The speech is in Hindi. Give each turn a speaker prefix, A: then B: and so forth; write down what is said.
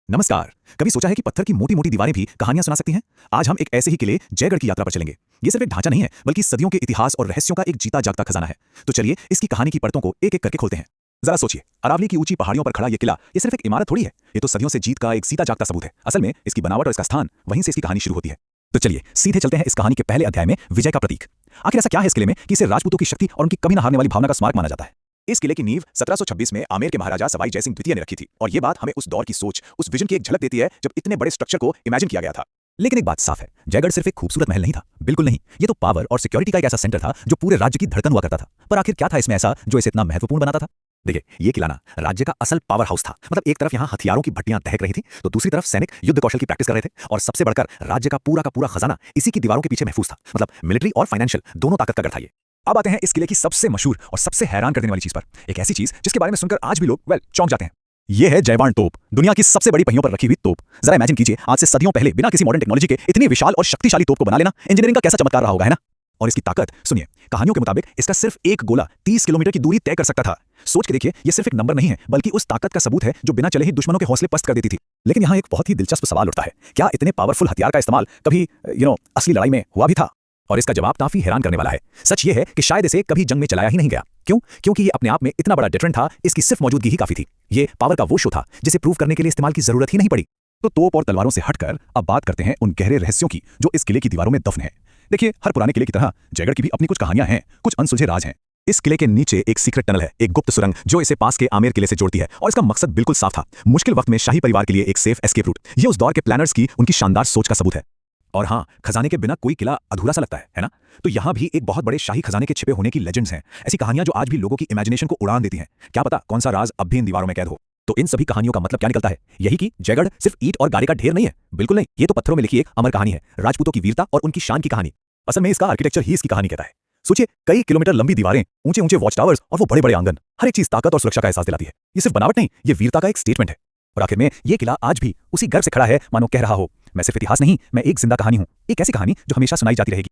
A: नमस्कार। कभी सोचा है कि पत्थर की मोटी मोटी दीवारें भी कहानियां सुना सकती हैं? आज हम एक ऐसे ही किले जयगढ़ की यात्रा पर चलेंगे। ये सिर्फ एक ढांचा नहीं है, बल्कि सदियों के इतिहास और रहस्यों का एक जीता जागता खजाना है। तो चलिए इसकी कहानी की परतों को एक एक करके खोलते हैं। जरा सोचिए, अरावली की ऊंची पहाड़ियों पर खड़ा ये किला ये सिर्फ एक इमारत थोड़ी है, ये तो सदियों से जीत का एक जीता जागता सबूत है। असल में इसकी बनावट और इसका स्थान, वहीं से इसकी कहानी शुरू होती है। तो चलिए सीधे चलते हैं इस कहानी के पहले अध्याय में, विजय का प्रतीक। आखिर ऐसा क्या है इस किले में कि इसे राजपूतों की शक्ति और उनकी कभी न हारने वाली भावना का स्मारक माना जाता है? इस किले की नींव 1726 में आमेर के महाराजा सवाई जयसिंह द्वितीय ने रखी थी, और ये बात हमें उस दौर की सोच, उस विजन की एक झलक देती है जब इतने बड़े स्ट्रक्चर को इमेजिन किया गया था। लेकिन एक बात साफ है, जयगढ़ सिर्फ एक खूबसूरत महल नहीं था, बिल्कुल नहीं। ये तो पावर और सिक्योरिटी का एक ऐसा सेंटर था जो पूरे राज्य की धड़कन हुआ करता था। पर आखिर क्या था इसमें ऐसा जो इसे इतना महत्वपूर्ण बनाता था? देखिए, ये किला ना राज्य का असल पावर हाउस था। मतलब एक तरफ यहाँ हथियारों की भट्टियां दहक रही थी, तो दूसरी तरफ सैनिक युद्ध कौशल की प्रैक्टिस कर रहे थे, और सबसे बढ़कर राज्य का पूरा खजाना इसी की दीवारों के पीछे महफूज था। मतलब मिलिट्री और फाइनेंशियल दोनों ताकत का गढ़ था ये। अब आते हैं इस किले की सबसे मशहूर और सबसे हैरान कर देने वाली चीज पर, एक ऐसी चीज जिसके बारे में सुनकर आज भी लोग चौंक जाते हैं। ये है जयवान तोप, दुनिया की सबसे बड़ी पहियों पर रखी हुई तोप। जरा इमेजिन कीजिए, आज से सदियों पहले बिना किसी मॉडर्न टेक्नोलॉजी के इतनी विशाल और शक्तिशाली तोप को बना लेना इंजीनियरिंग का कैसा चमत्कार रहा होगा, है ना? और इसकी ताकत सुनिए, कहानियों के मुताबिक इसका सिर्फ एक गोला 30 किलोमीटर की दूरी तय कर सकता था। सोच के देखिए, ये सिर्फ एक नंबर नहीं है, बल्कि उस ताकत का सबूत है जो बिना चले ही दुश्मनों के हौसले पस्त कर देती थी। लेकिन यहाँ एक बहुत ही दिलचस्प सवाल उठता है, क्या इतने पावरफुल हथियार का इस्तेमाल कभी असली लड़ाई में हुआ भी था? और इसका जवाब काफी हैरान करने वाला है। सच ये है कि शायद इसे कभी जंग में चलाया ही नहीं गया। क्यों? क्योंकि ये अपने आप में इतना बड़ा डिटरेंट था, इसकी सिर्फ मौजूदगी ही काफी थी। ये पावर का वो शो था जिसे प्रूव करने के लिए इस्तेमाल की जरूरत ही नहीं पड़ी। तो तोप और तलवारों से हटकर अब बात करते हैं उन गहरे रहस्यों की जो इस किले की दीवारों में दफन है। देखिए, हर पुराने किले की तरह जयगढ़ की भी अपनी कुछ कहानियां हैं, कुछ अनसुलझे राज हैं। इस किले के नीचे एक सीक्रेट टनल है, एक गुप्त सुरंग जो इसे पास के आमेर किले से जोड़ती है, और इसका मकसद बिल्कुल साफ था, मुश्किल वक्त में शाही परिवार के लिए एक सेफ एस्केप रूट। ये उस दौर के प्लानर्स की उनकी शानदार सोच का सबूत है। और हाँ, खजाने के बिना कोई किला अधूरा सा लगता है ना? तो यहाँ भी एक बहुत बड़े शाही खजाने के छिपे होने की लेजेंड्स हैं, ऐसी कहानियां जो आज भी लोगों की इमेजिनेशन को उड़ान देती हैं। क्या पता कौन सा राज अब भी इन दीवारों में कैद हो। तो इन सभी कहानियों का मतलब क्या निकलता है? यही कि जयगढ़ सिर्फ ईंट और गारे का ढेर नहीं है, बिल्कुल नहीं। ये तो पत्थरों में लिखी एक अमर कहानी है, राजपूतों की वीरता और उनकी शान की कहानी। असल में इसका आर्किटेक्चर ही इसकी कहानी कहता है। सोचिए, कई किलोमीटर लंबी दीवारें, ऊंचे ऊंचे वॉच टावर्स और वो बड़े बड़े आंगन, हर एक चीज ताकत और सुरक्षा का एहसास दिलाती है। ये सिर्फ बनावट नहीं, ये वीरता का एक स्टेटमेंट है। और आखिर में ये किला आज भी उसी गर्व से खड़ा है, मानो कह रहा हो, मैं सिर्फ इतिहास नहीं, मैं एक जिंदा कहानी हूं, एक ऐसी कहानी जो हमेशा सुनाई जाती रहेगी।